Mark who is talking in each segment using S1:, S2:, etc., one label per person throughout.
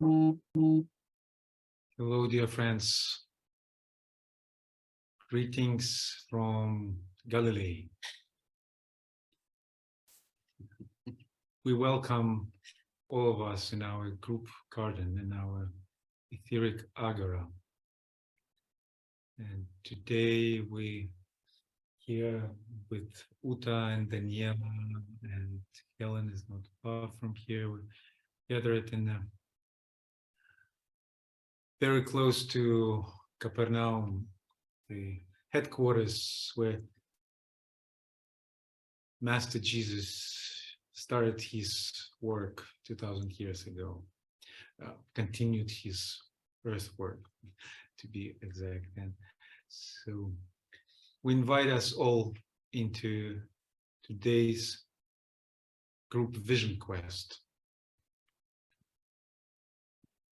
S1: Hello, dear friends. Greetings from Galilee. We welcome all of us in our group garden, in our etheric agora. And today we here with Uta and Daniela, and Helen is not far from here. We gathered in very close to Capernaum, the headquarters where Master Jesus started his work 2000 years ago, continued his earth work, to be exact. And so we invite us all into today's group vision quest,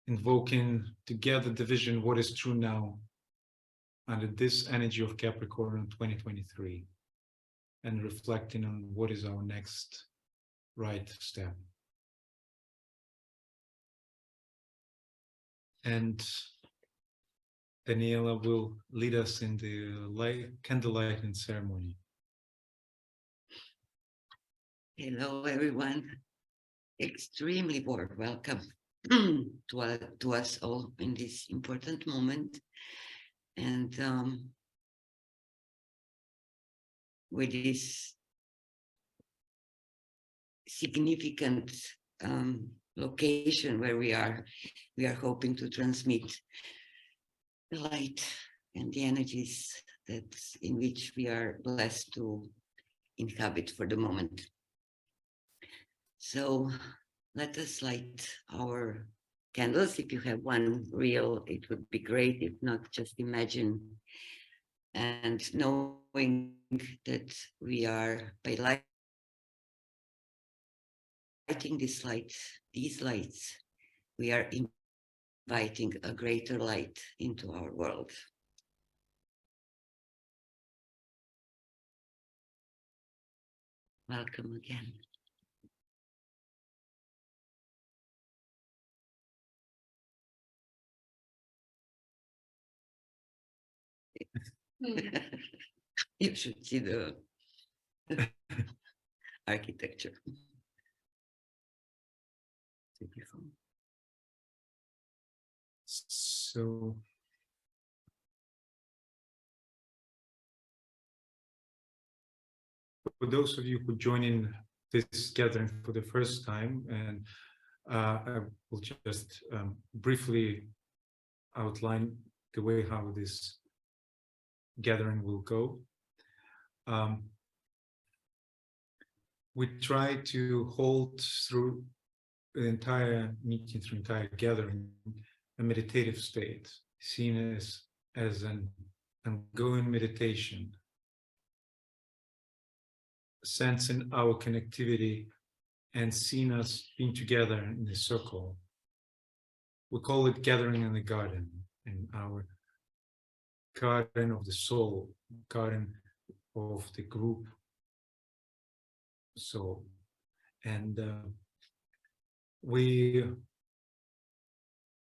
S1: invoking together the vision, what is true now, under this energy of Capricorn in 2023, and reflecting on what is our next right step. And Daniela will lead us in the candle lighting ceremony.
S2: Hello, everyone. Extremely warm welcome to us all in this important moment. And with this significant location where we are hoping to transmit the light and the energies in which we are blessed to inhabit for the moment. So let us light our candles. If you have one real, it would be great. If not, just imagine. And knowing that we are, by lighting these lights, we are inviting a greater light into our world. Welcome again. You should see the architecture. Beautiful.
S1: So for those of you who join in this gathering for the first time, and I will just briefly outline the way how this gathering will go. We try to hold through the entire meeting, through the entire gathering, a meditative state, seen as an ongoing meditation, sensing our connectivity and seeing us being together in a circle. We call it gathering in the garden, in our garden of the soul, garden of the group soul. And we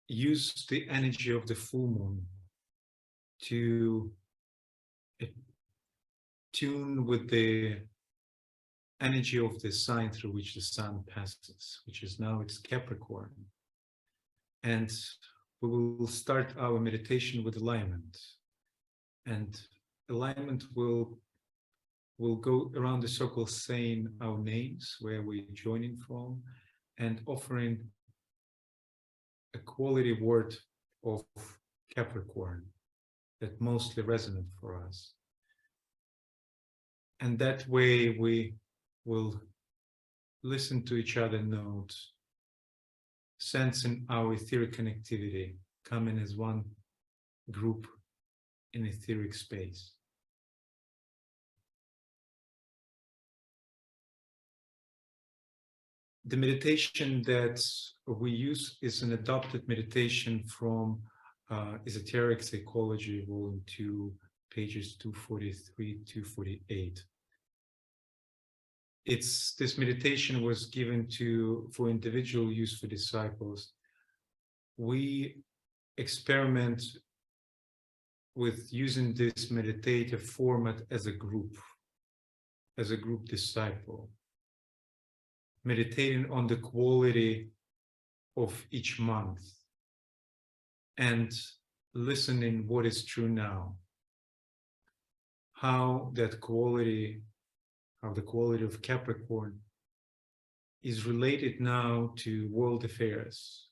S1: use the energy of the full moon to tune with the energy of the sign through which the sun passes, which is now it's Capricorn. And we will start our meditation with alignment. And alignment will go around the circle saying our names, where we're joining from, and offering a quality word of Capricorn that mostly resonant for us. And that way we will listen to each other notes, sensing our etheric connectivity, coming as one group in etheric space. The meditation that we use is an adopted meditation from Esoteric Psychology, Volume 2, pages 243, 248. This meditation was given for individual use for disciples we experiment with using this meditative format as a group disciple, meditating on the quality of each month and listening what is true now, how the quality of Capricorn is related now to world affairs,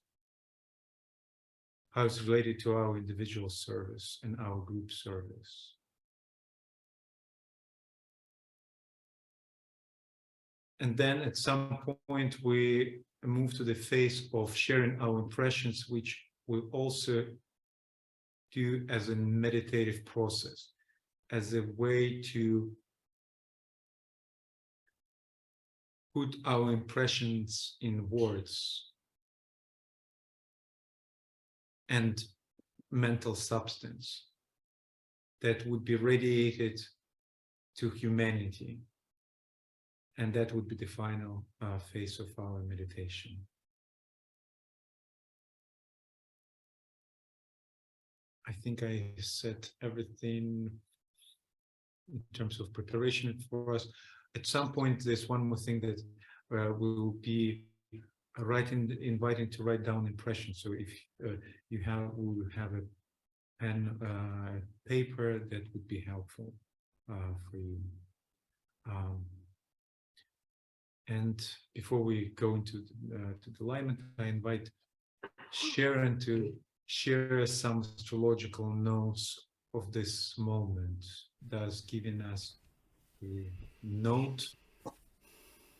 S1: how it's related to our individual service and our group service. And then at some point we move to the phase of sharing our impressions, which we also do as a meditative process, as a way to put our impressions in words and mental substance that would be radiated to humanity. And that would be the final phase of our meditation. I think I said everything in terms of preparation for us. At some point, there's one more thing that we'll be inviting to write down impressions. So if we will have a pen, paper, that would be helpful for you. And before we go into the alignment, I invite Sharon to share some astrological notes of this moment, thus giving us the note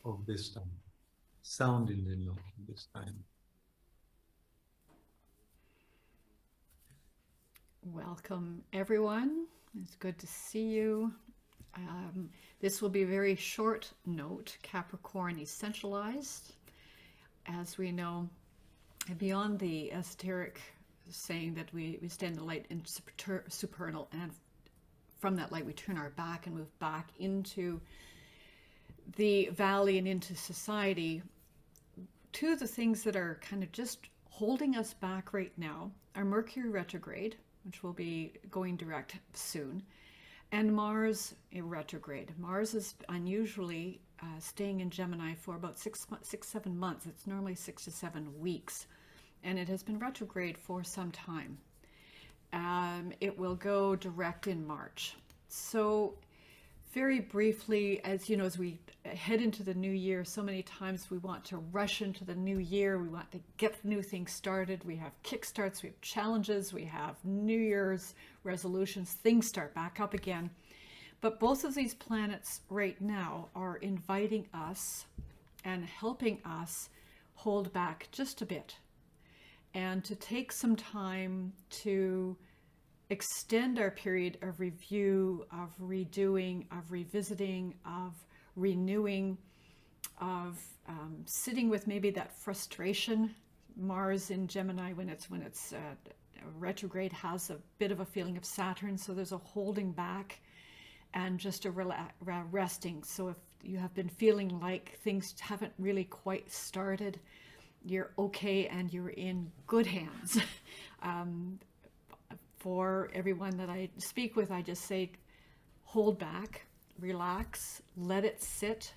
S1: of this time, sounding the note of this time.
S3: Welcome, everyone. It's good to see you. This will be a very short note, Capricorn essentialized. As we know, beyond the esoteric saying that we stand the light into supernal, and from that light we turn our back and move back into the valley and into society, two of the things that are kind of just holding us back right now are Mercury retrograde, which will be going direct soon, and Mars in retrograde. Mars is unusually staying in Gemini for about 7 months. It's normally 6 to 7 weeks, and it has been retrograde for some time. It will go direct in March. So very briefly, as you know, as we head into the new year, so many times we want to rush into the new year. We want to get new things started. We have kickstarts, we have challenges, we have New Year's resolutions, things start back up again. But both of these planets right now are inviting us and helping us hold back just a bit and to take some time to extend our period of review, of redoing, of revisiting, of renewing, of sitting with maybe that frustration. Mars in Gemini, when it's retrograde, has a bit of a feeling of Saturn, so there's a holding back and just a resting. So if you have been feeling like things haven't really quite started, you're okay and you're in good hands. For everyone that I speak with, I just say, hold back, relax, let it sit,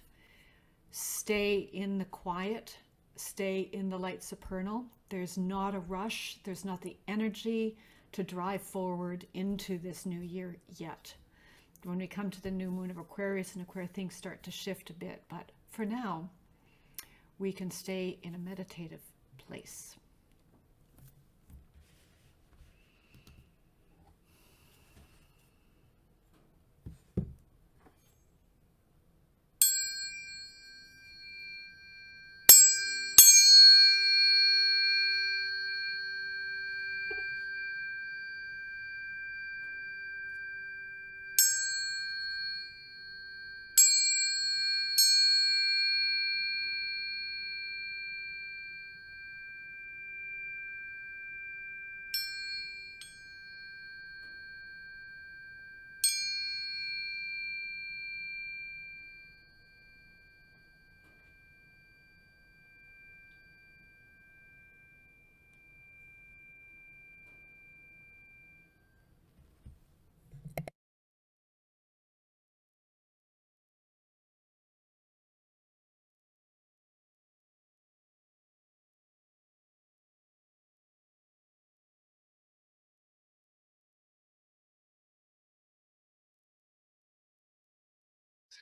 S3: stay in the quiet, stay in the light supernal. There's not a rush. There's not the energy to drive forward into this new year yet. When we come to the new moon of Aquarius and Aquarius, things start to shift a bit. But for now, we can stay in a meditative place.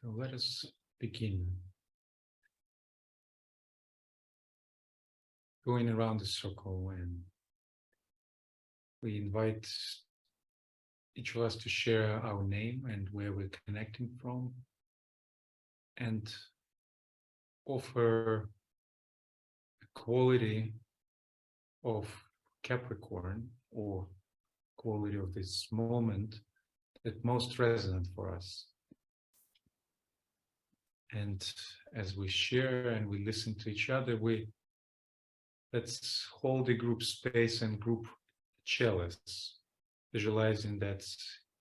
S1: So let us begin. Going around the circle, and we invite each of us to share our name and where we're connecting from, and offer a quality of Capricorn or quality of this moment that most resonant for us. And as we share and we listen to each other, let's hold the group space and group chalice, visualizing that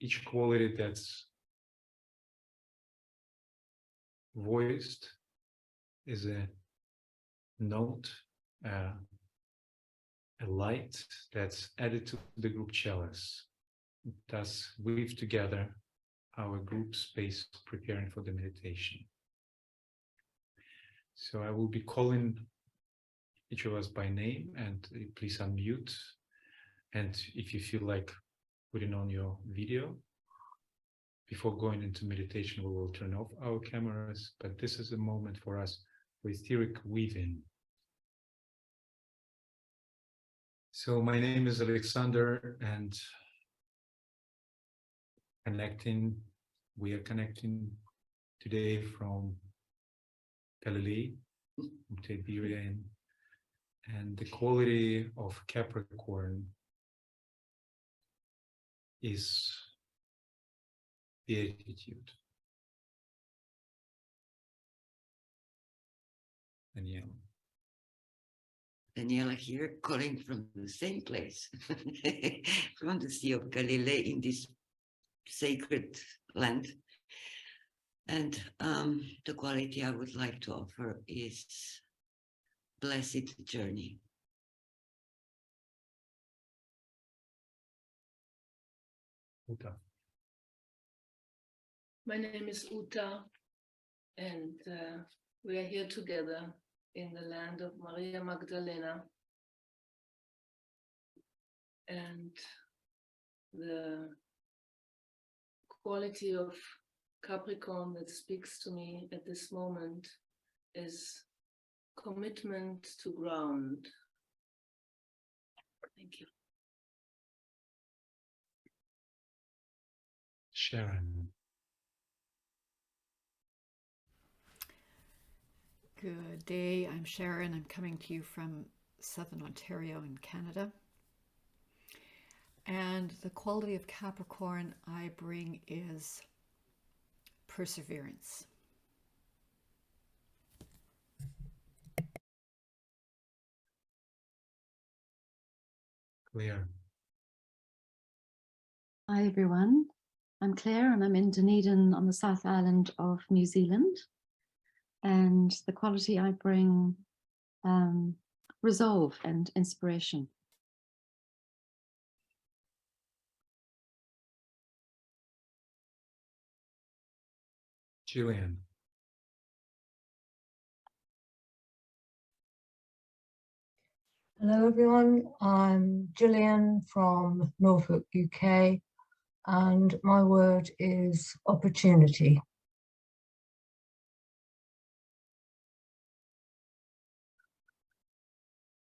S1: each quality that's voiced is a note, a light that's added to the group chalice. Thus, weave together our group space, preparing for the meditation. So I will be calling each of us by name, and please unmute. And if you feel like putting on your video, before going into meditation, we will turn off our cameras, but this is a moment for us for etheric weaving. So my name is Alexander, and we are connecting today from Galilee, from Tiberian, and the quality of Capricorn is beatitude.
S2: Daniela here, calling from the same place, from the Sea of Galilee in this sacred land. And the quality I would like to offer is blessed journey.
S1: Uta.
S4: My name is Uta, and we are here together in the land of Maria Magdalena. And the quality of Capricorn that speaks to me at this moment is commitment to ground. Thank you.
S1: Sharon.
S3: Good day, I'm Sharon. I'm coming to you from Southern Ontario in Canada. And the quality of Capricorn I bring is perseverance.
S1: Claire.
S5: Hi everyone, I'm Claire and I'm in Dunedin on the South Island of New Zealand. And the quality I bring, resolve and inspiration.
S1: Gillian.
S6: Hello everyone, I'm Gillian from Norfolk, UK, and my word is opportunity.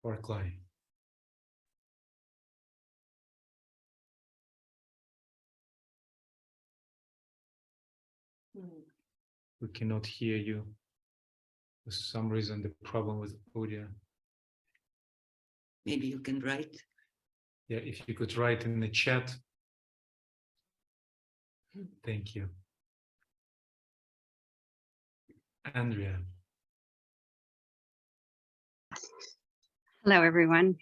S1: Barclay. We cannot hear you. For some reason, the problem with audio.
S2: Maybe you can write.
S1: Yeah, if you could write in the chat. Thank you. Andrea.
S7: Hello, everyone.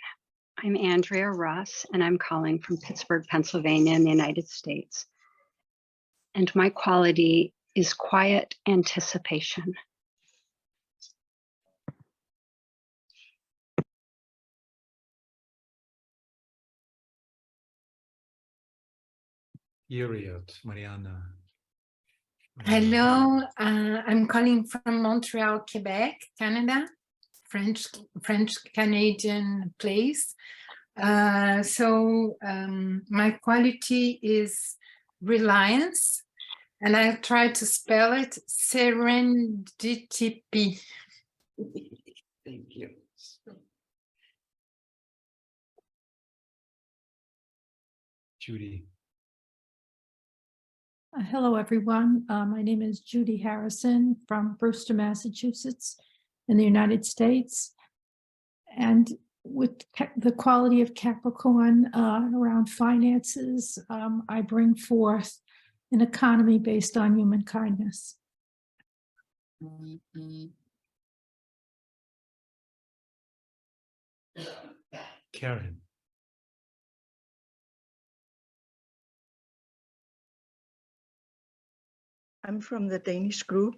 S7: I'm Andrea Ross, and I'm calling from Pittsburgh, Pennsylvania, in the United States. And my quality is quiet anticipation.
S1: Uriot, Mariana.
S8: Hello, I'm calling from Montreal, Quebec, Canada, French-Canadian place. My quality is reliance, And I tried to spell it serendipity.
S2: Thank you.
S1: Judy.
S9: Hello, everyone. My name is Judy Harrison from Brewster, Massachusetts, in the United States. And with the quality of Capricorn around finances, I bring forth an economy based on human kindness.
S1: Karen.
S10: I'm from the Danish group.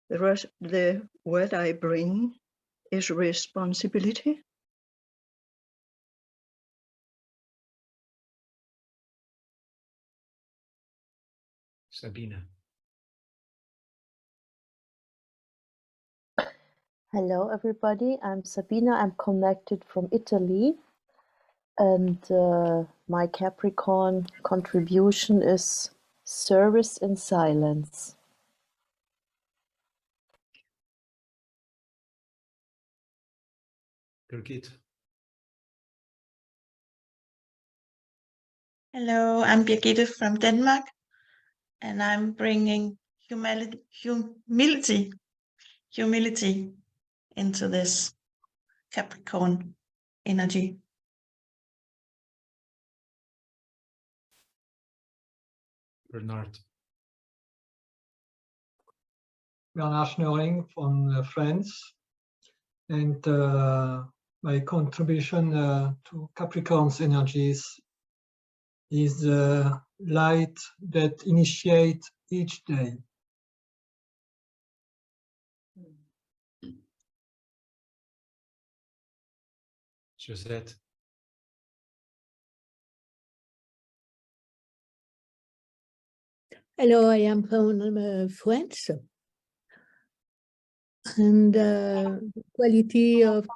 S10: The word I bring is responsibility.
S1: Sabina.
S11: Hello, everybody. I'm Sabina. I'm connected from Italy. And my Capricorn contribution is service in silence.
S1: Birgit.
S12: Hello, I'm Birgitte from Denmark, and I'm bringing humility into this Capricorn energy.
S1: Bernard.
S13: Bernard Schnöring from France, and my contribution to Capricorn's energies is the light that initiates each day.
S1: Josette.
S14: Hello, I am from France. And quality of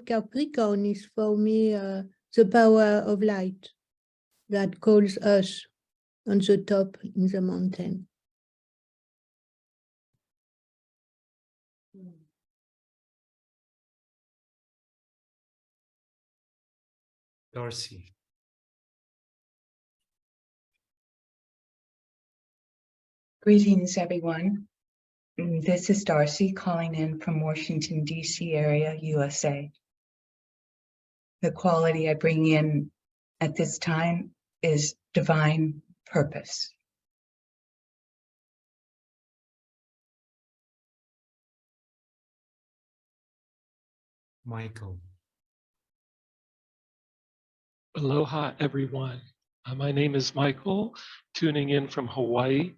S14: Capricorn is for me the power of light that calls us on the top in the mountain.
S1: Darcy.
S15: Greetings, everyone. This is Darcy calling in from Washington, D.C. area, USA. The quality I bring in at this time is divine purpose.
S1: Michael.
S16: Aloha, everyone. My name is Michael, tuning in from Hawaii.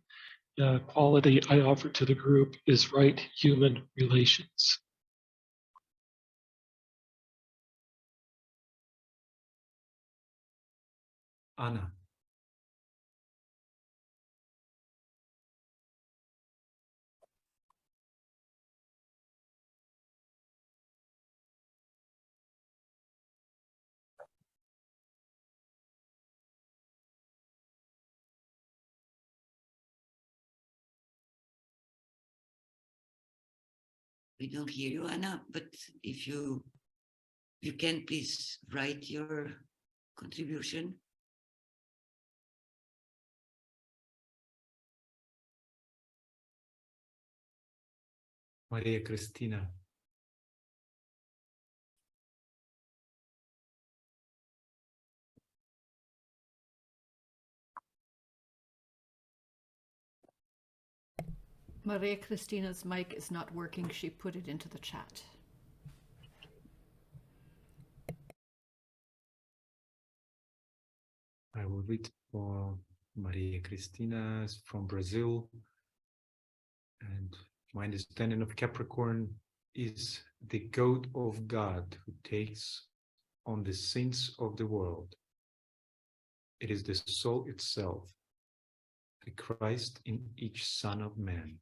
S16: The quality I offer to the group is right human relations.
S1: Anna.
S2: We don't hear you, Anna, but if you can please write your contribution.
S1: Maria Cristina.
S3: Maria Christina's mic is not working. She put it into the chat.
S1: I will read for Maria Cristina from Brazil. And my understanding of Capricorn is the goat of God who takes on the sins of the world. It is the soul itself, the Christ in each son of man.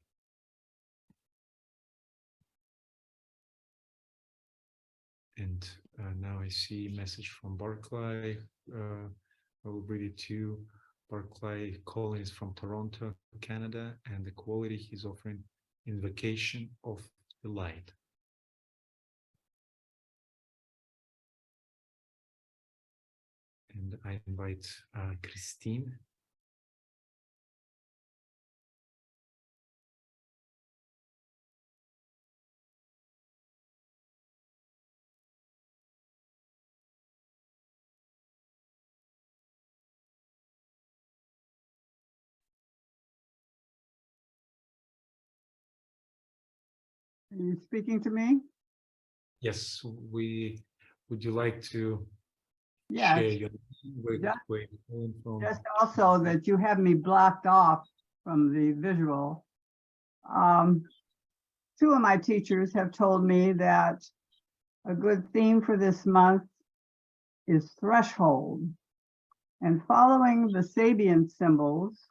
S1: And now I see a message from Barclay. I will read it to you. Barclay Collins from Toronto, Canada, and the quality he's offering, invocation of the light. And I invite Christine.
S17: Are you speaking to me?
S1: Yes, would you like to
S17: Yes.
S1: share your
S17: Yeah.
S1: where you're calling from?
S17: Just also that you have me blocked off from the visual. Two of my teachers have told me that a good theme for this month is threshold. And following the Sabian symbols,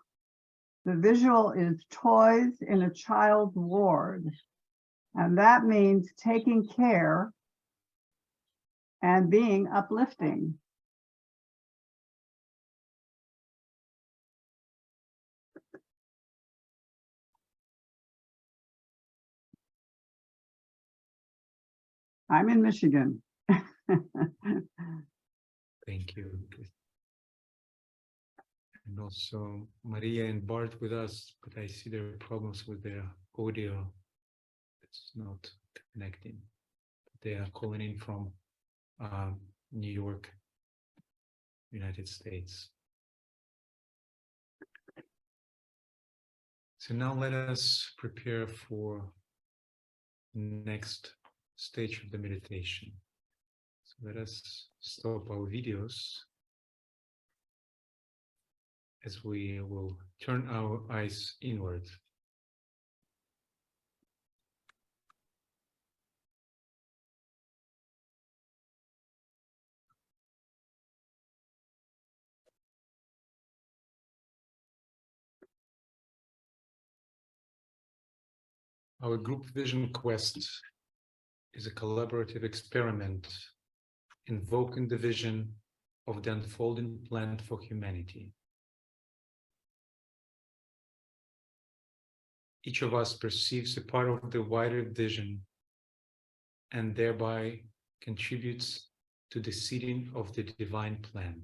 S17: the visual is toys in a child's ward. And that means taking care and being uplifting. I'm in Michigan.
S1: Thank you. And also Maria and Bart with us, but I see there are problems with their audio. It's not connecting. They are calling in from New York, United States. So now let us prepare for next stage of the meditation. So let us stop our videos as we will turn our eyes inward. Our group vision quest is a collaborative experiment invoking the vision of the unfolding plan for humanity. Each of us perceives a part of the wider vision and thereby contributes to the seeding of the divine plan.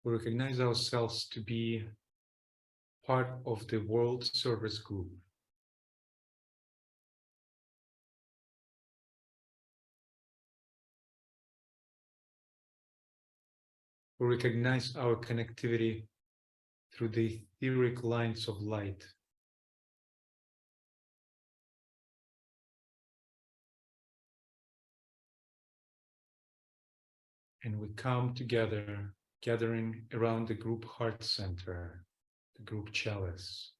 S1: We recognize ourselves to be part of the World Service Group. We recognize our connectivity through the etheric lines of light. And we come together, gathering around the group heart center, the group chalice.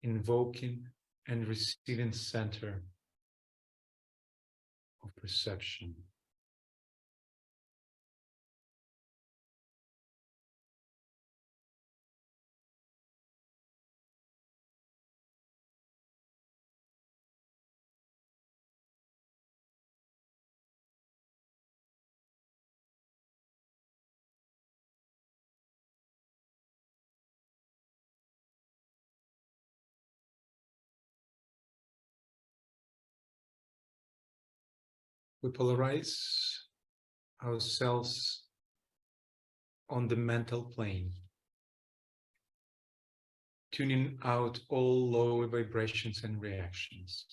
S1: Invoking and receiving center of perception. We polarize ourselves on the mental plane, tuning out all lower vibrations and reactions.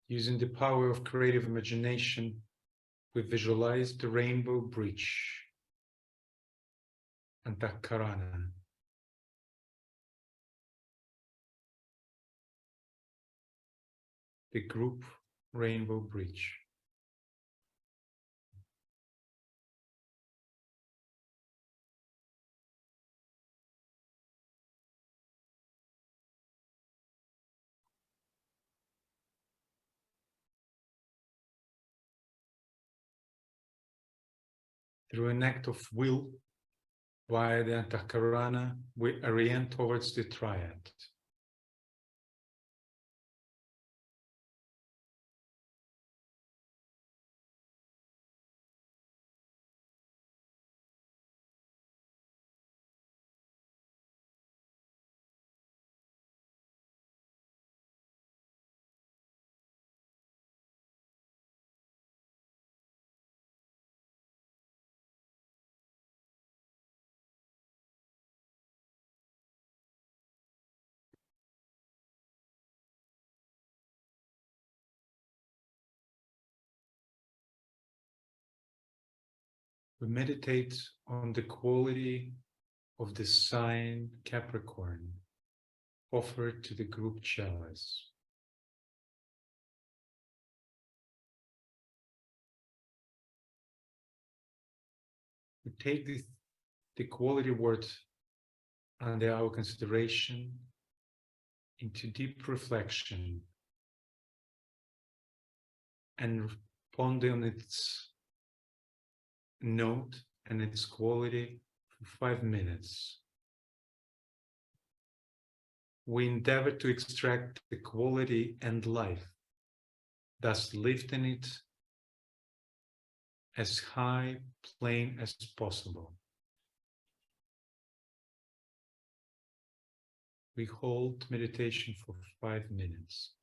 S1: Using the power of creative imagination, we visualize the rainbow bridge Antakarana. The group Rainbow Bridge. Through an act of will, via the Antakarana, we orient towards the triad. We meditate on the quality of the sign Capricorn offered to the group chalice. We take the quality word under our consideration into deep reflection and ponder on its note and its quality for 5 minutes. We endeavor to extract the quality and life, thus lifting it as high plane as possible. We hold meditation for 5 minutes.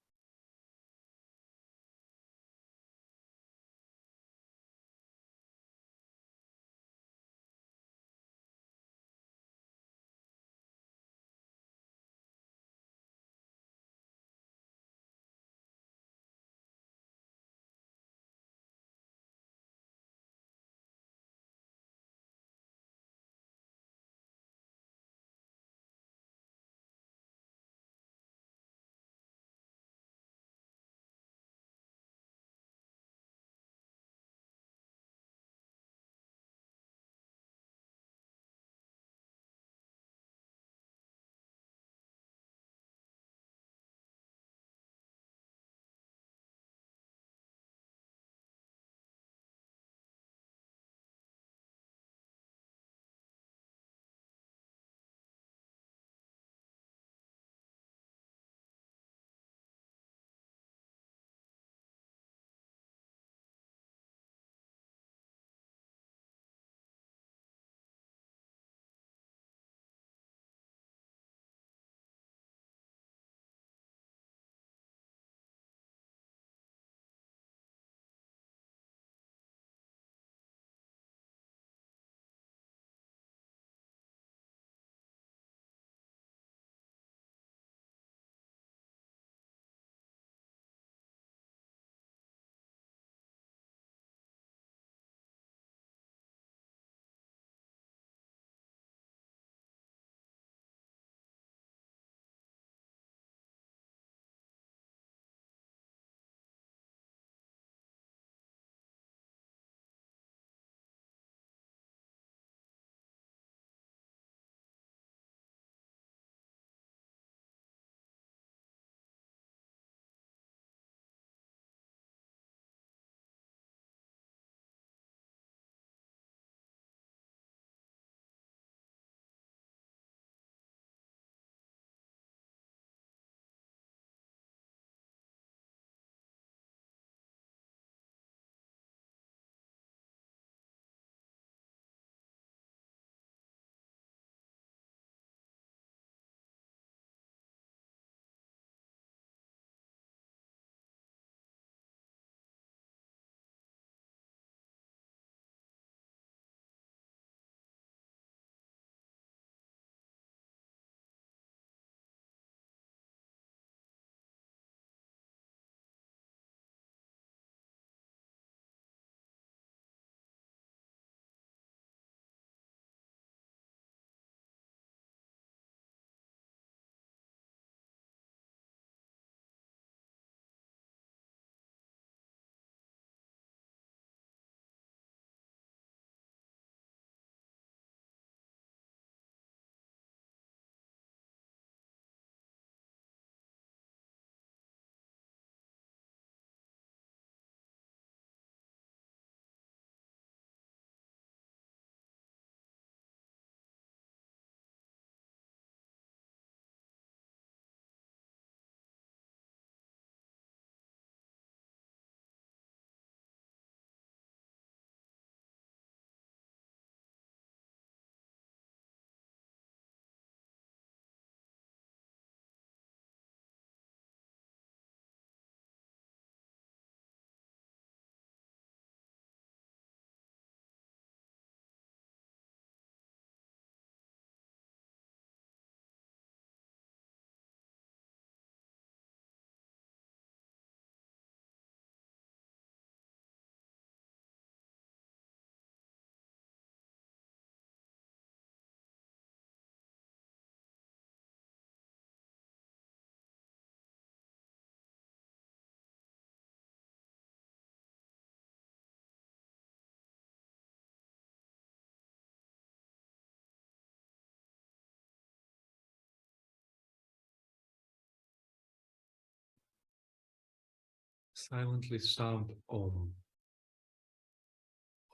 S1: Silently sound Om.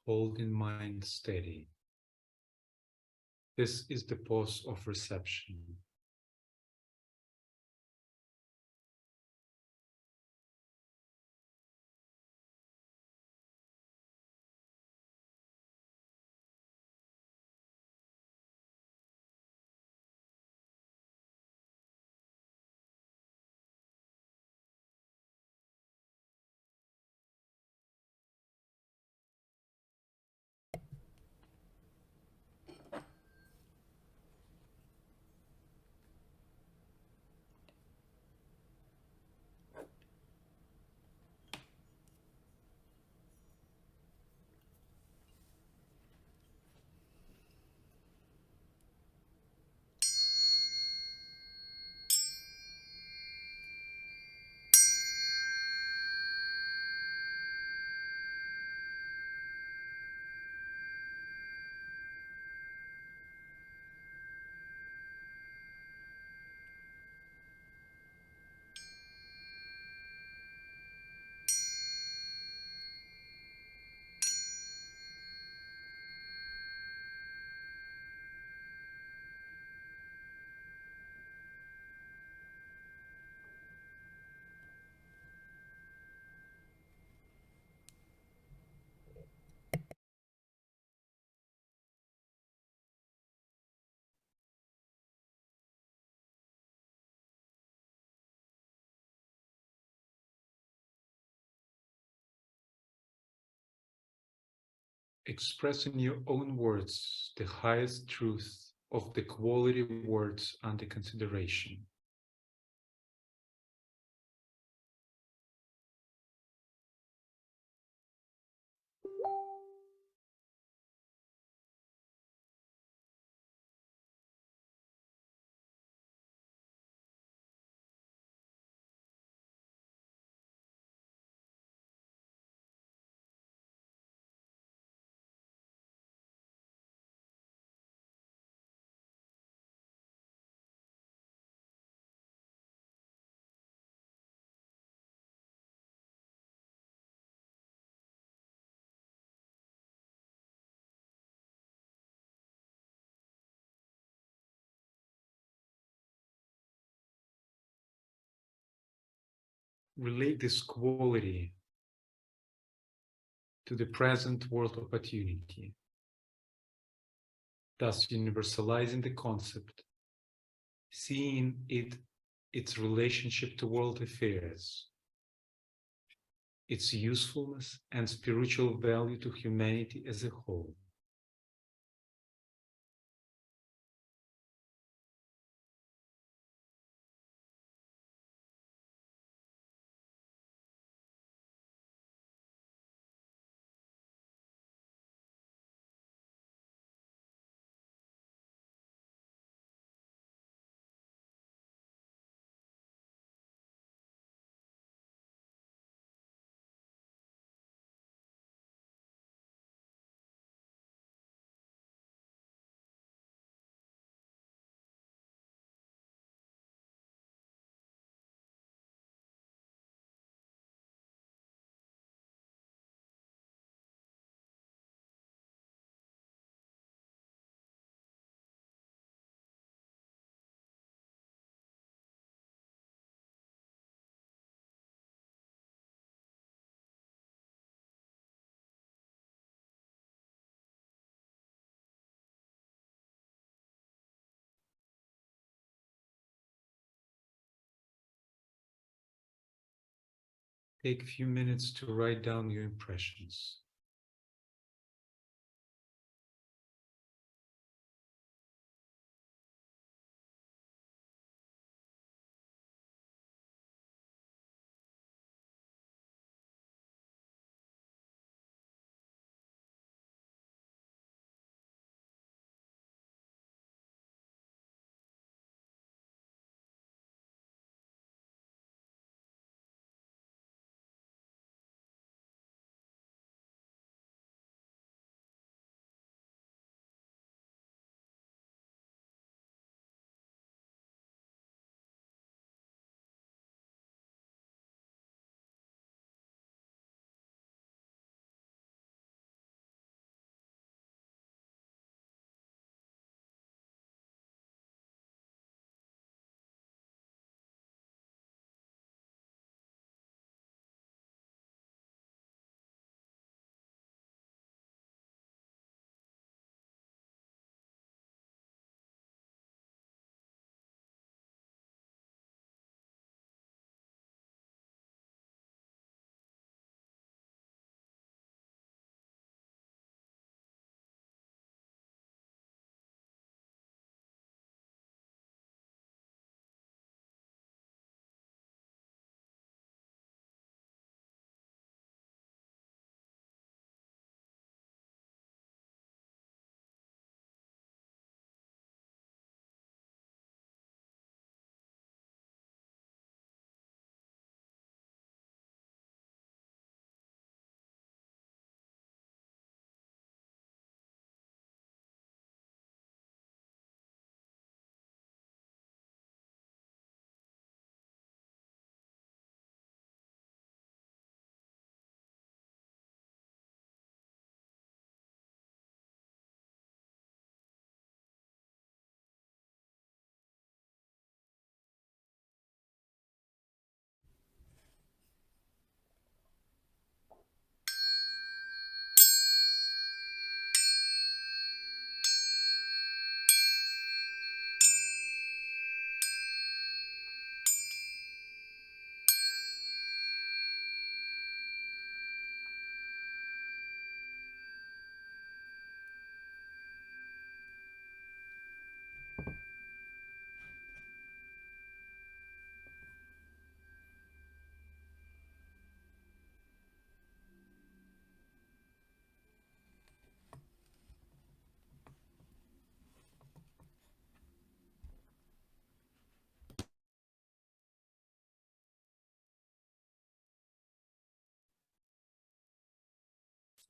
S1: Hold in mind steady. This is the pause of reception. Express in your own words the highest truth of the quality words under consideration. Relate this quality to the present world opportunity, thus universalizing the concept, seeing its relationship to world affairs, its usefulness and spiritual value to humanity as a whole. Take a few minutes to write down your impressions.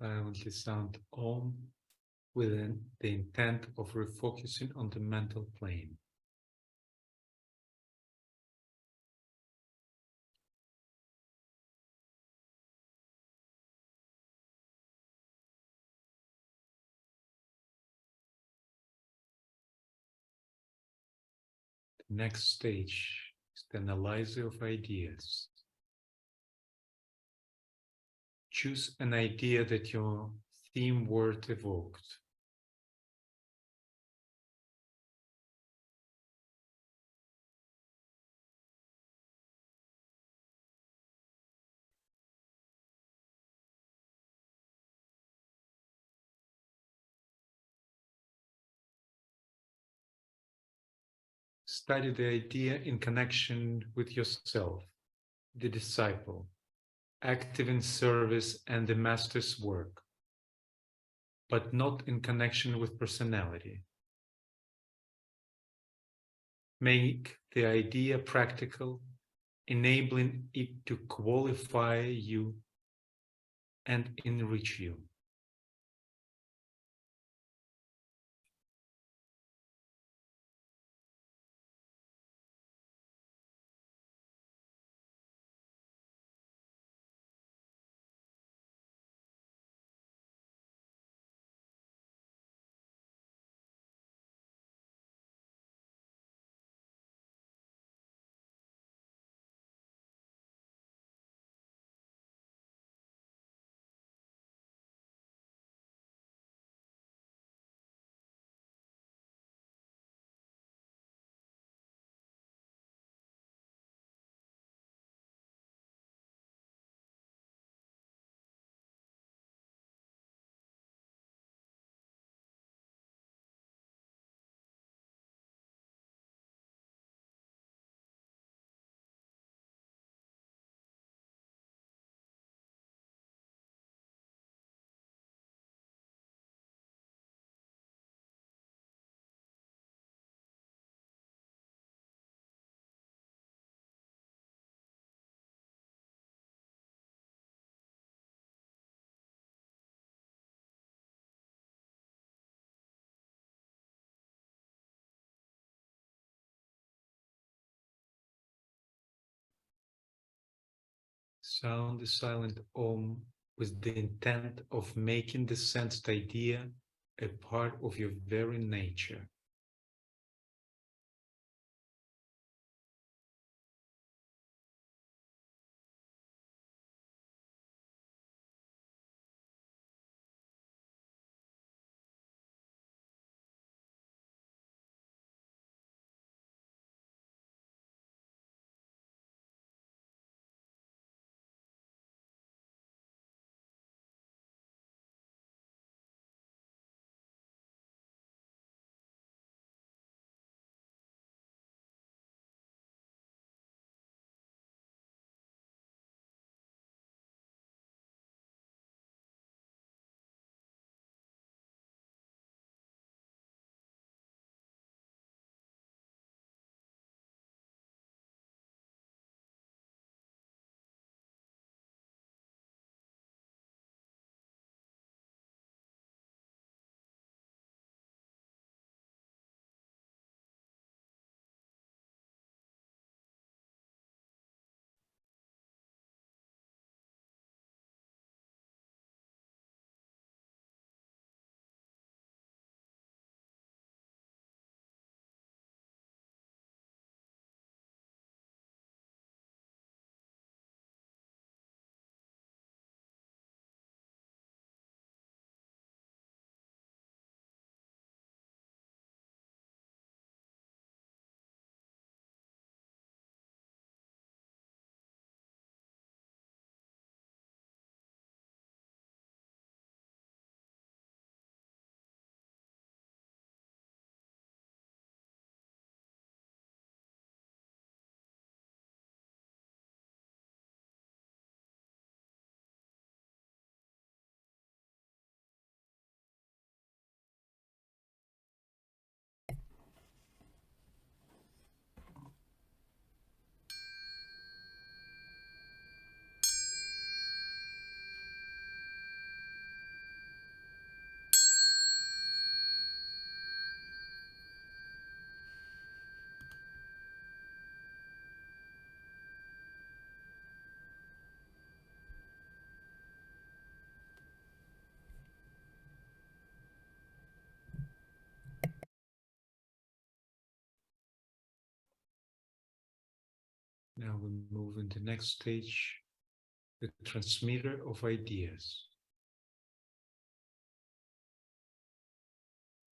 S1: Silently sound Om with the intent of refocusing on the mental plane. The next stage is the analysis of ideas. Choose an idea that your theme word evoked. Study the idea in connection with yourself, the disciple, active in service and the master's work, but not in connection with personality. Make the idea practical, enabling it to qualify you and enrich you. Sound the silent Om with the intent of making the sensed idea a part of your very nature. Now we move in the next stage, the transmitter of ideas.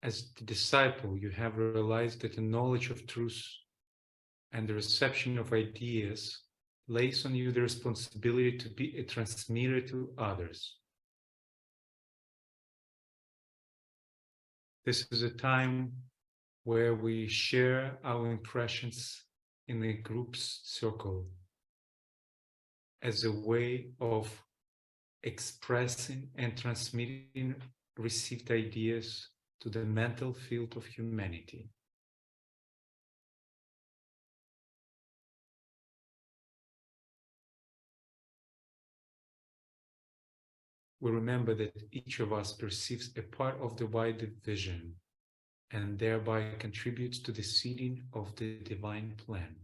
S1: As the disciple, you have realized that the knowledge of truth and the reception of ideas lays on you the responsibility to be a transmitter to others. This is a time where we share our impressions in a group's circle as a way of expressing and transmitting received ideas to the mental field of humanity. We remember that each of us perceives a part of the wider vision and thereby contributes to the seeding of the divine plan.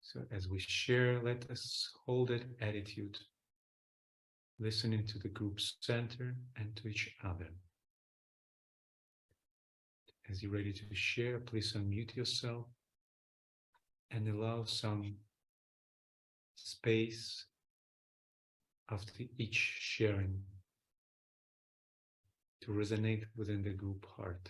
S1: So as we share, let us hold that attitude, listening to the group's center and to each other. As you're ready to share, please unmute yourself and allow some space after each sharing to resonate within the group heart.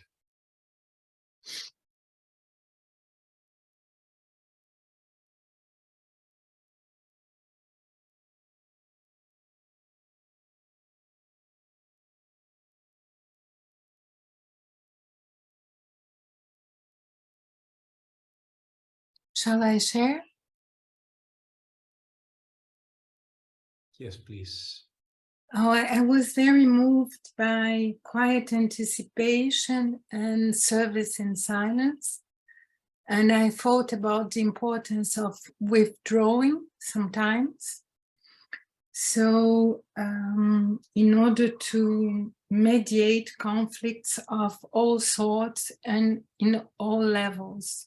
S8: Shall I share?
S1: Yes, please.
S8: Oh, I was very moved by quiet anticipation and service in silence. And I thought about the importance of withdrawing sometimes. So in order to mediate conflicts of all sorts and in all levels,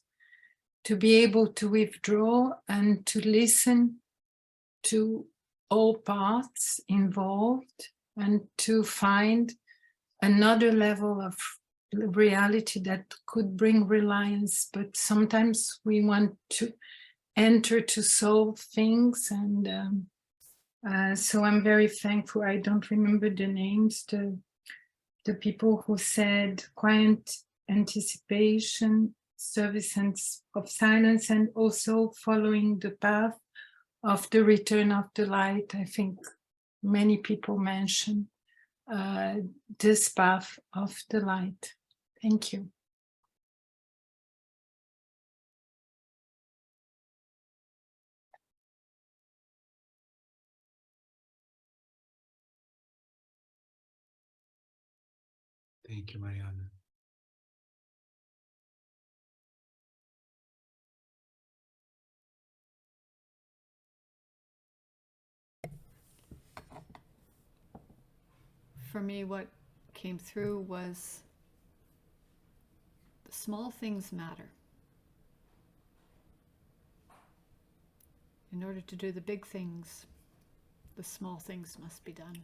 S8: to be able to withdraw and to listen to all parts involved and to find another level of reality that could bring reliance. But sometimes we want to enter to solve things, and so I'm very thankful. I don't remember the names, the people who said quiet anticipation, service of silence, and also following the path of the return of the light. I think many people mention this path of the light. Thank you.
S1: Thank you, Mariana.
S3: For me, what came through was the small things matter. In order to do the big things, the small things must be done.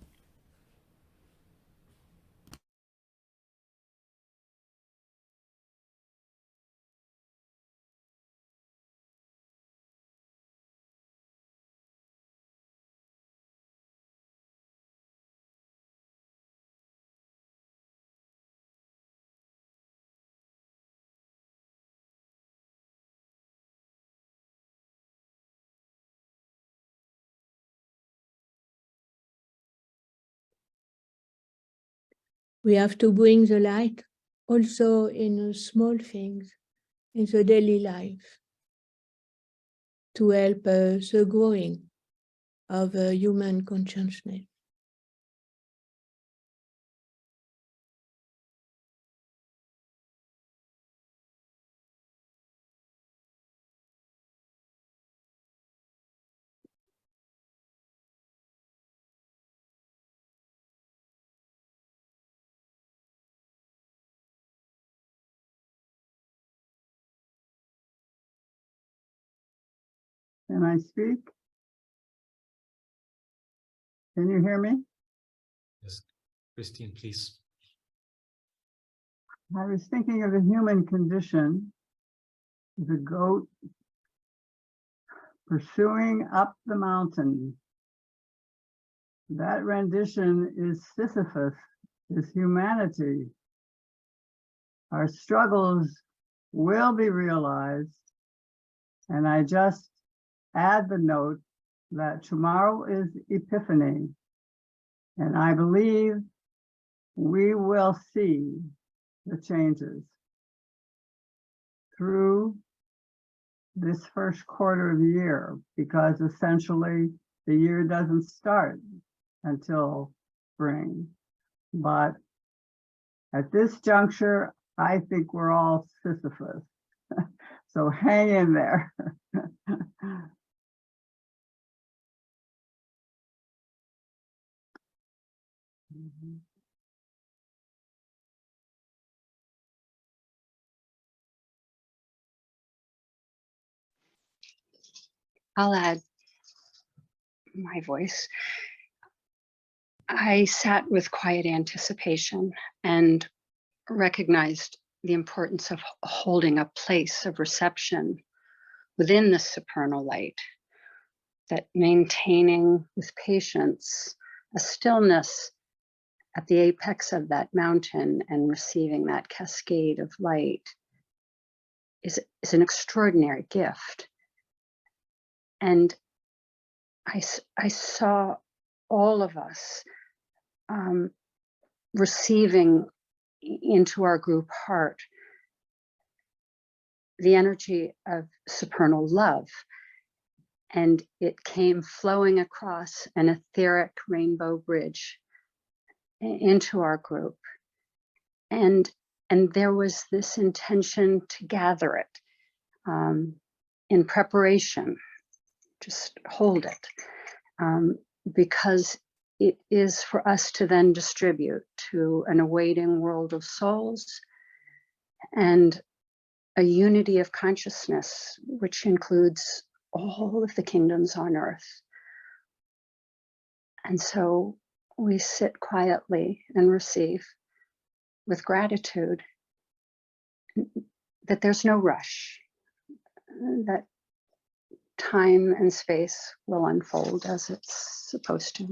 S14: We have to bring the light also in small things in the daily life to help the growing of human consciousness.
S17: Can I speak? Can you hear me?
S1: Yes, Christine, please.
S17: I was thinking of the human condition, the goat pursuing up the mountain. That rendition is Sisyphus, is humanity. Our struggles will be realized. And I just add the note that tomorrow is Epiphany. And I believe we will see the changes through this first quarter of the year, because essentially the year doesn't start until spring. But at this juncture, I think we're all Sisyphus. So hang in there.
S7: I'll add my voice. I sat with quiet anticipation and recognized the importance of holding a place of reception within the supernal light, that maintaining with patience a stillness at the apex of that mountain and receiving that cascade of light is an extraordinary gift. And I saw all of us receiving into our group heart the energy of supernal love. And it came flowing across an etheric rainbow bridge into our group. And there was this intention to gather it in preparation, just hold it, because it is for us to then distribute to an awaiting world of souls and a unity of consciousness, which includes all of the kingdoms on earth. And so we sit quietly and receive with gratitude that there's no rush, that time and space will unfold as it's supposed to,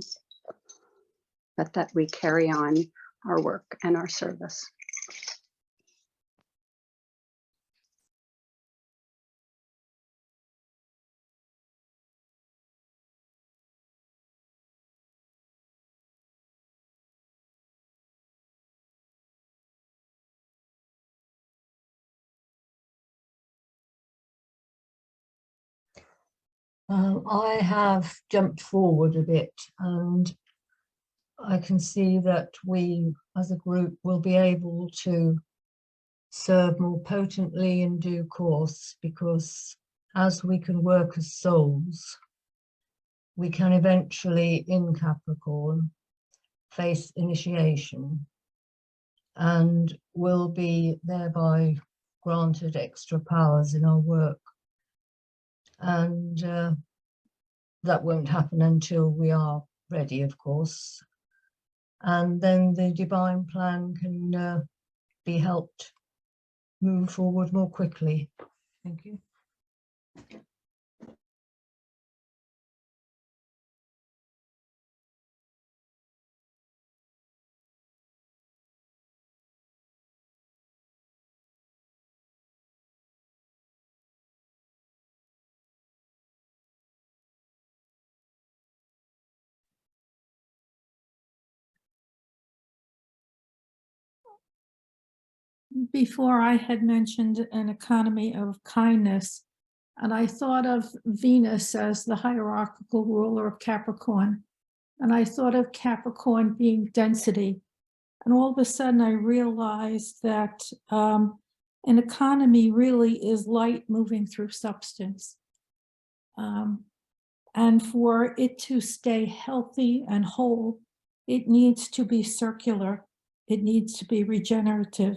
S7: but that we carry on our work and our service.
S6: I have jumped forward a bit, and I can see that we as a group will be able to serve more potently in due course, because as we can work as souls, we can eventually in Capricorn face initiation and will be thereby granted extra powers in our work. And that won't happen until we are ready, of course. And then the divine plan can be helped move forward more quickly. Thank you.
S9: Before I had mentioned an economy of kindness, and I thought of Venus as the hierarchical ruler of Capricorn, and I thought of Capricorn being density. And all of a sudden I realized that an economy really is light moving through substance. And for it to stay healthy and whole, it needs to be circular. It needs to be regenerative.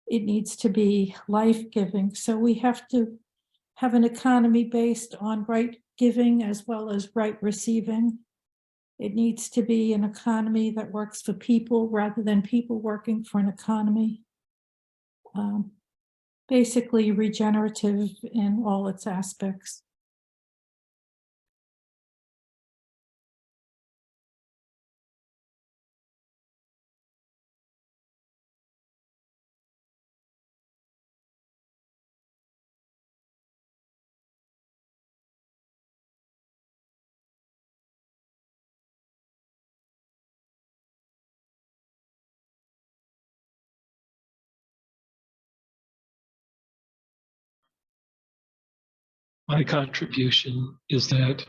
S9: It needs to be life-giving. So we have to have an economy based on right giving as well as right receiving. It needs to be an economy that works for people rather than people working for an economy. basically regenerative in all its aspects.
S16: My contribution is that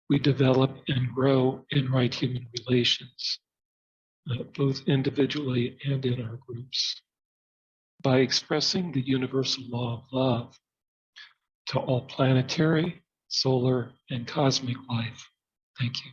S16: we develop and grow in right human relations, both individually and in our groups, by expressing the universal law of love to all planetary, solar, and cosmic life. Thank you.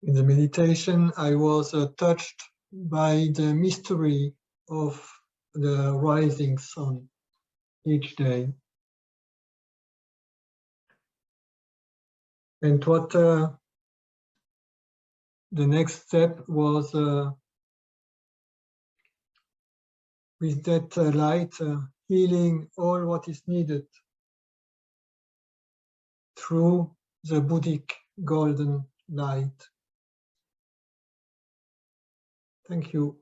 S13: In the meditation, I was touched by the mystery of the rising sun each day. And what the next step was with that light healing all what is needed through the Buddhic golden light. Thank you.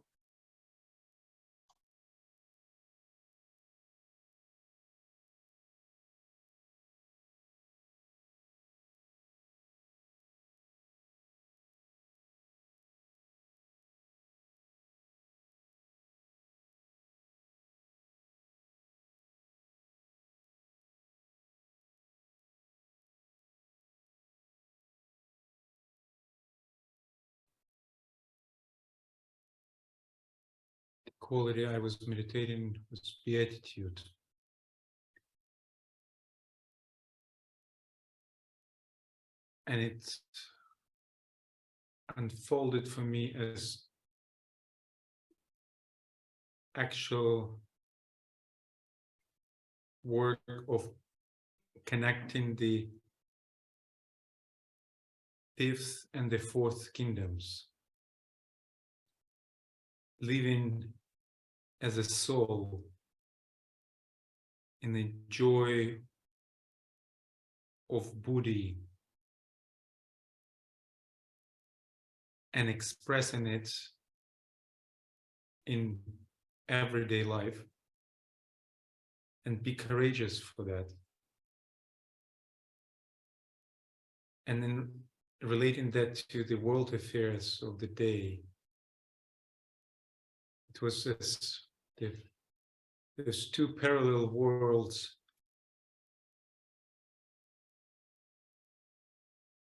S1: The quality I was meditating was beatitude. And it unfolded for me as actual work of connecting the fifth and the fourth kingdoms, living as a soul in the joy of Buddhi and expressing it in everyday life, and be courageous for that. And then relating that to the world affairs of the day, it was as if there's two parallel worlds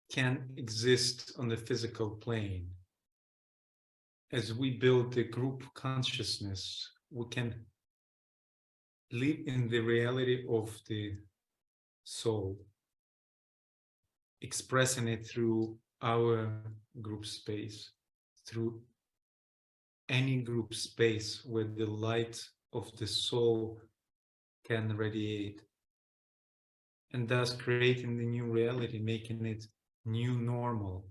S1: can exist on the physical plane. As we build the group consciousness, we can live in the reality of the soul, expressing it through our group space, through any group space where the light of the soul can radiate, and thus creating the new reality, making it new normal.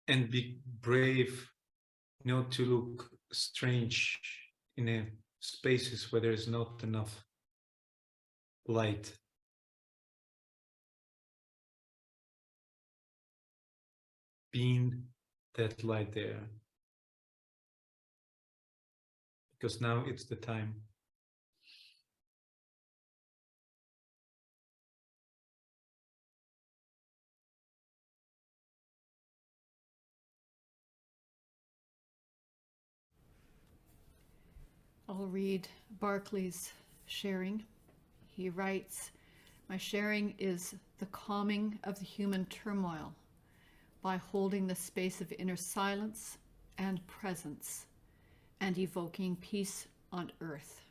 S1: And be brave not to look strange in a spaces where there is not enough light. Being that light there. Because now it's the time.
S3: I'll read Barclay's sharing. He writes, My sharing is the calming of the human turmoil by holding the space of inner silence and presence and evoking peace on earth.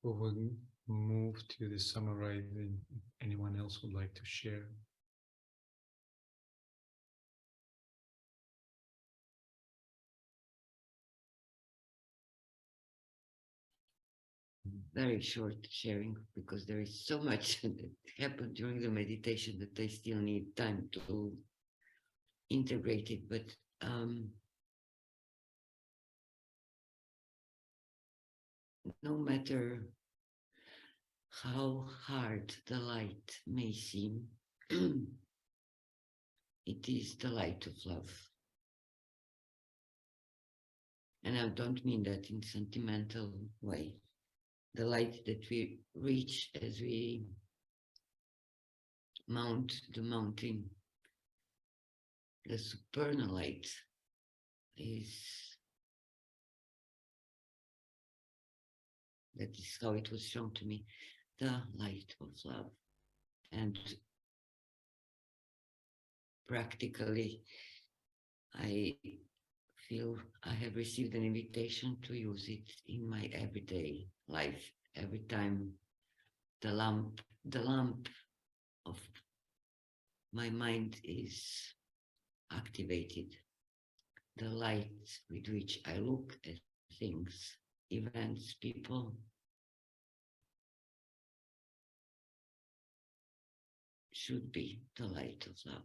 S1: We will move to the summary. Anyone else would like to share?
S2: Very short sharing because there is so much that happened during the meditation that I still need time to integrate it. But no matter how hard the light may seem, it is the light of love. And I don't mean that in sentimental way. The light that we reach as we mount the mountain, the supernal light, that is how it was shown to me, the light of love. And practically, I feel I have received an invitation to use it in my everyday life. Every time the lamp of my mind is activated, the light with which I look at things, events, people, should be the light of love.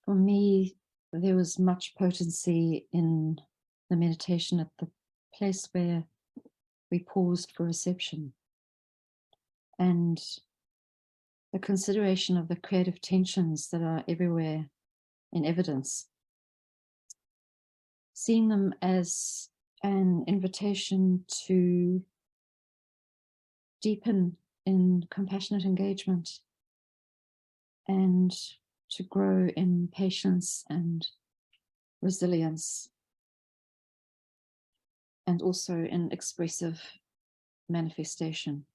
S5: For me, there was much potency in the meditation at the place where we paused for reception. And the consideration of the creative tensions that are everywhere in evidence, seeing them as an invitation to deepen in compassionate engagement and to grow in patience and resilience, and also in expressive manifestation.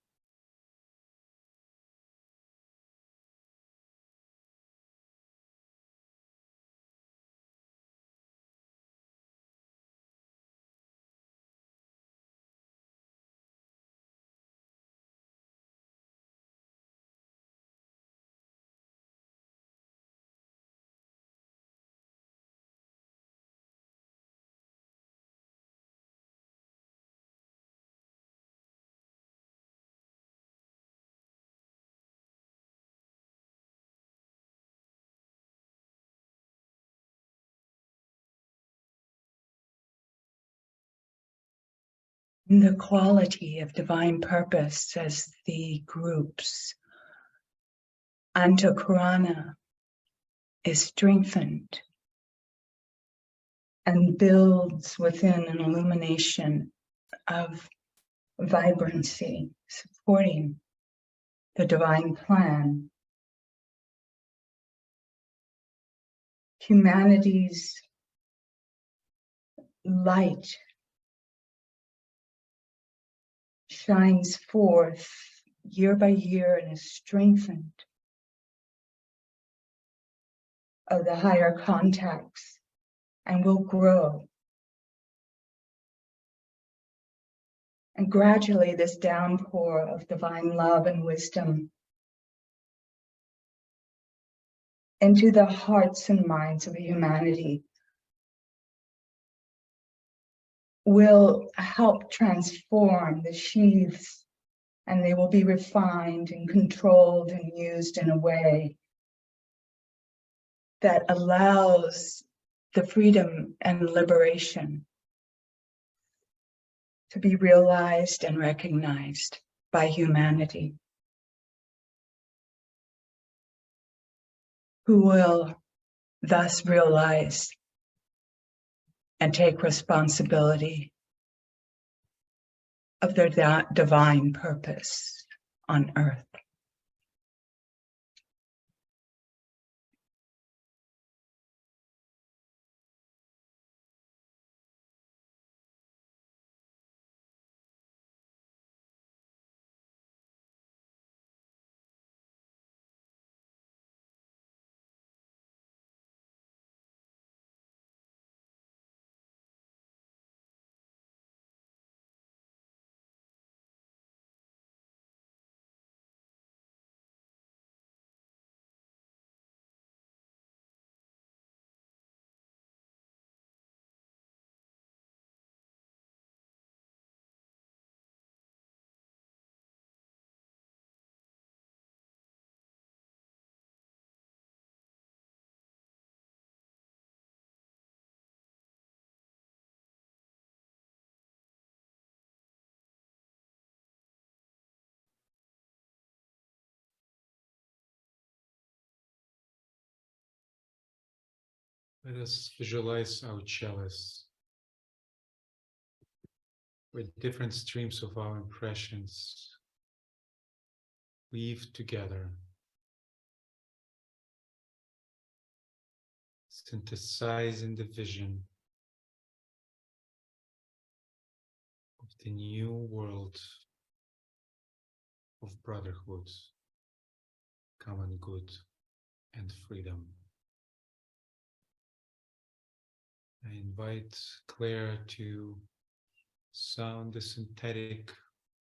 S15: The quality of divine purpose as the group's antakarana is strengthened and builds within an illumination of vibrancy, supporting the divine plan. Humanity's light shines forth year by year and is strengthened of the higher contacts and will grow. And gradually this downpour of divine love and wisdom into the hearts and minds of humanity will help transform the sheaths, and they will be refined and controlled and used in a way that allows the freedom and liberation to be realized and recognized by humanity, who will thus realize and take responsibility of their divine purpose on earth.
S1: Let us visualize our chalice where different streams of our impressions weave together, synthesizing the vision of the new world of brotherhood, common good, and freedom. I invite Claire to sound the synthetic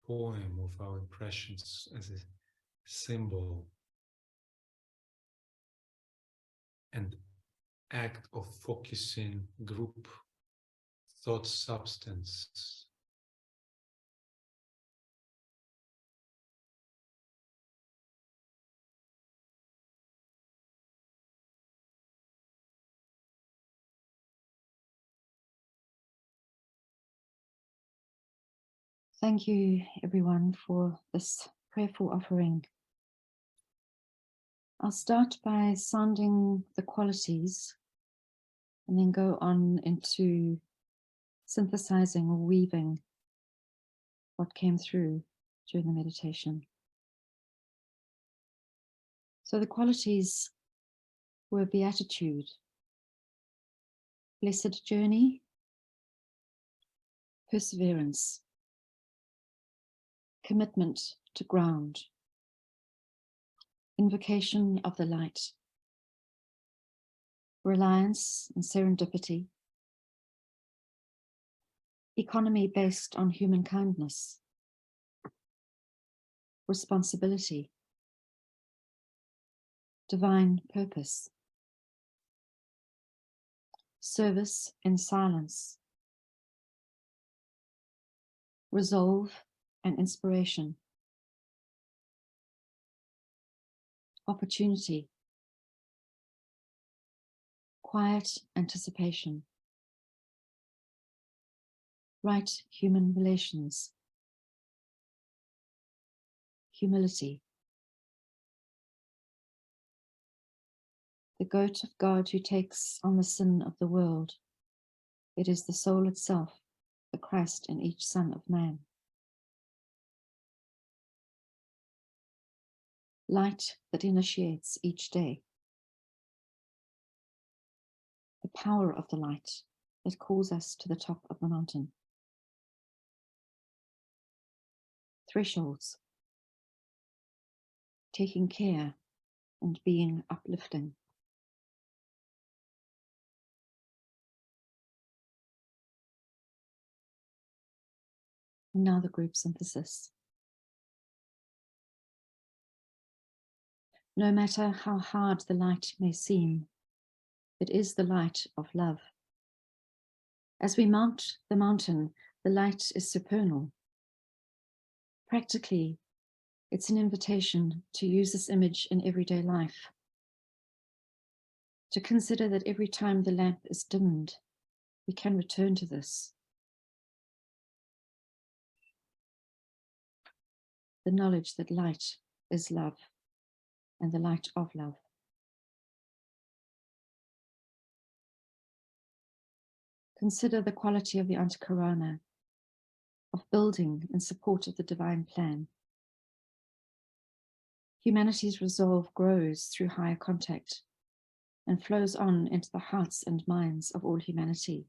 S1: poem of our impressions as a symbol and act of focusing group thought substance.
S5: Thank you, everyone, for this prayerful offering. I'll start by sounding the qualities and then go on into synthesizing or weaving what came through during the meditation. So the qualities were beatitude, blessed journey, perseverance, commitment to ground, invocation of the light, reliance and serendipity, economy based on human kindness, responsibility, divine purpose, service in silence, resolve and inspiration, opportunity, quiet anticipation, right human relations, humility, the goat of God who takes on the sin of the world. It is the soul itself, the Christ in each son of man. Light that initiates each day. The power of the light that calls us to the top of the mountain. Thresholds. Taking care and being uplifting. And now the group synthesis. No matter how hard the light may seem, it is the light of love. As we mount the mountain, the light is supernal. Practically, it's an invitation to use this image in everyday life. To consider that every time the lamp is dimmed, we can return to this. The knowledge that light is love and the light of love. Consider the quality of the antikarana, of building in support of the divine plan. Humanity's resolve grows through higher contact and flows on into the hearts and minds of all humanity,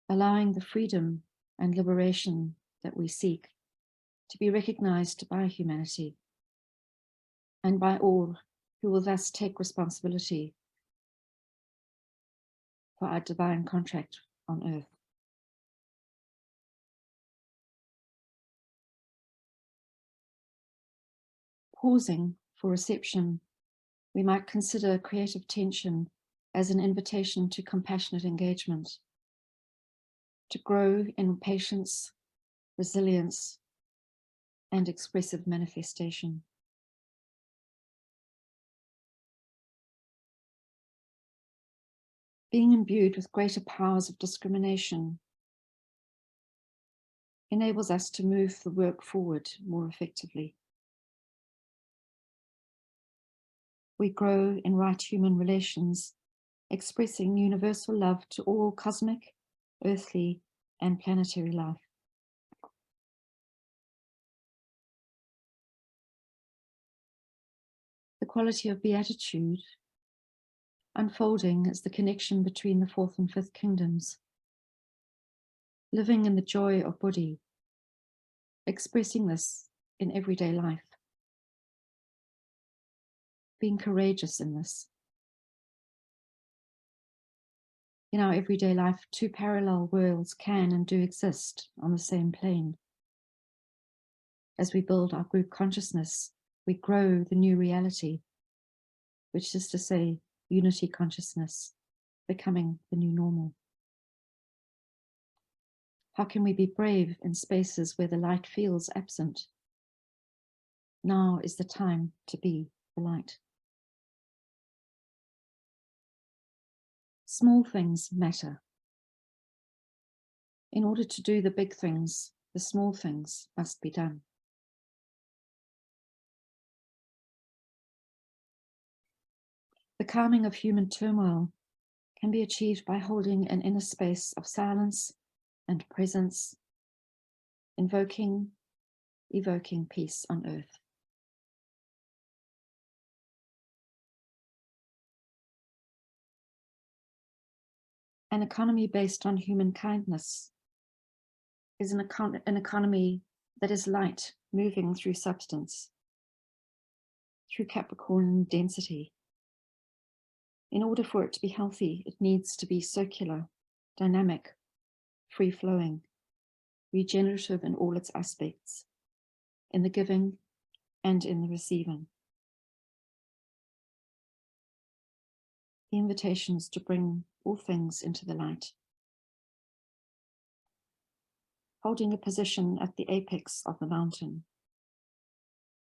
S5: allowing the freedom and liberation that we seek to be recognized by humanity and by all who will thus take responsibility for our divine contract on earth. Pausing for reception, we might consider creative tension as an invitation to compassionate engagement, to grow in patience, resilience, and expressive manifestation. Being imbued with greater powers of discrimination enables us to move the work forward more effectively. We grow in right human relations, expressing universal love to all cosmic, earthly, and planetary life. The quality of beatitude unfolding as the connection between the fourth and fifth kingdoms, living in the joy of Buddhi, expressing this in everyday life, being courageous in this. In our everyday life, two parallel worlds can and do exist on the same plane. As we build our group consciousness, we grow the new reality, which is to say, unity consciousness, becoming the new normal. How can we be brave in spaces where the light feels absent? Now is the time to be the light. Small things matter. In order to do the big things, the small things must be done. The calming of human turmoil can be achieved by holding an inner space of silence and presence, evoking peace on earth. An economy based on human kindness is an economy that is light, moving through substance, through Capricorn density. In order for it to be healthy, it needs to be circular, dynamic, free-flowing, regenerative in all its aspects, in the giving and in the receiving. The invitation is to bring all things into the light. Holding a position at the apex of the mountain.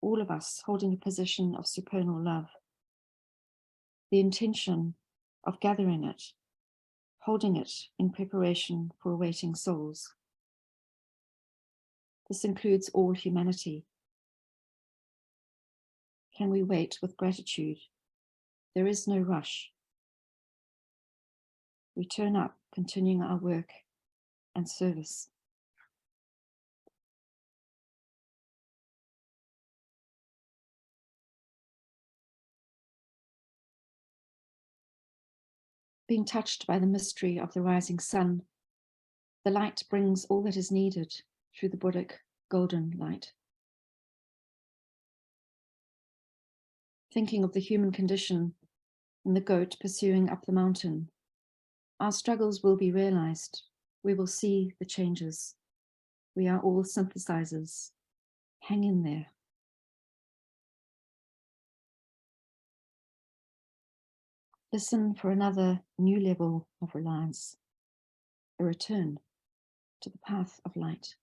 S5: All of us holding a position of supernal love. The intention of gathering it, holding it in preparation for awaiting souls. This includes all humanity. Can we wait with gratitude? There is no rush. We turn up, continuing our work and service. Being touched by the mystery of the rising sun, the light brings all that is needed through the Buddhic golden light. Thinking of the human condition and the goat pursuing up the mountain, our struggles will be realized. We will see the changes. We are all synthesizers. Hang in there. Listen for another new level of reliance, a return to the path of light.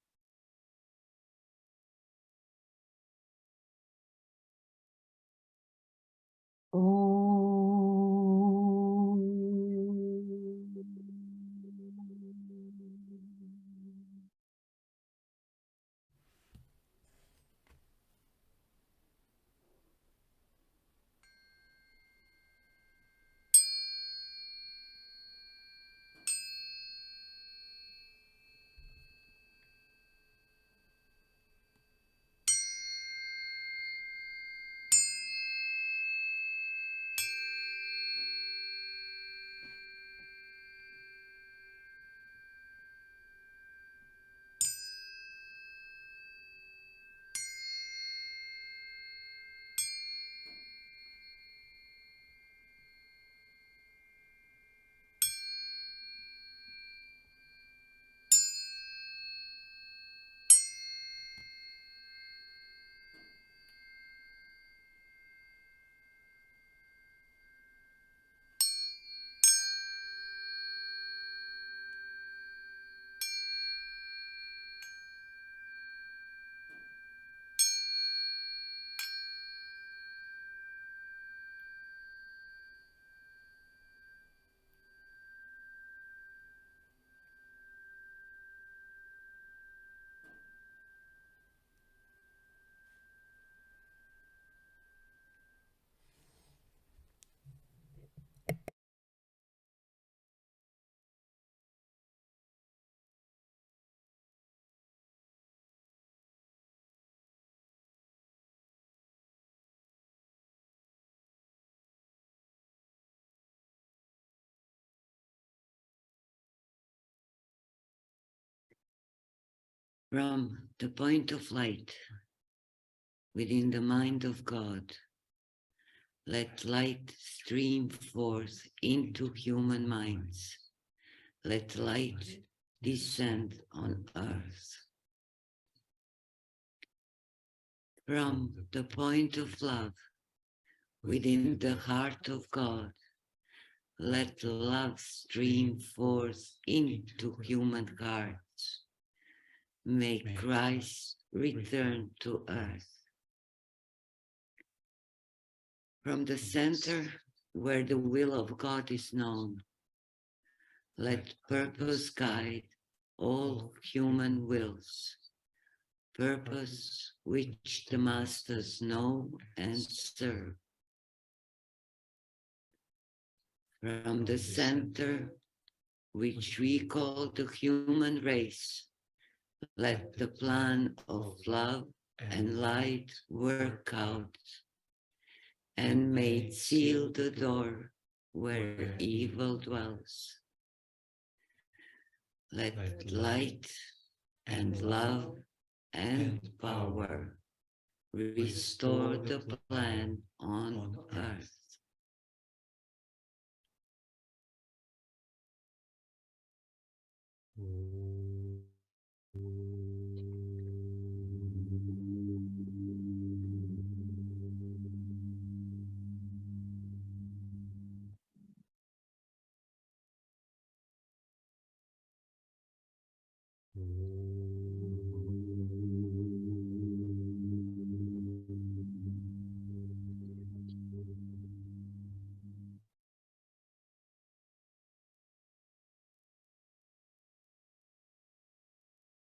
S2: From the point of light within the mind of God, let light stream forth into human minds. Let light descend on earth. From the point of love within the heart of God, let love stream forth into human hearts. May Christ return to earth. From the center where the will of God is known, let purpose guide all human wills, purpose which the masters know and serve. From the center which we call the human race, let the plan of love and light work out, and may it seal the door where evil dwells. Let light and love and power restore the plan on earth.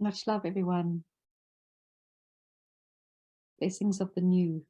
S5: Much love, everyone. Blessings of the new.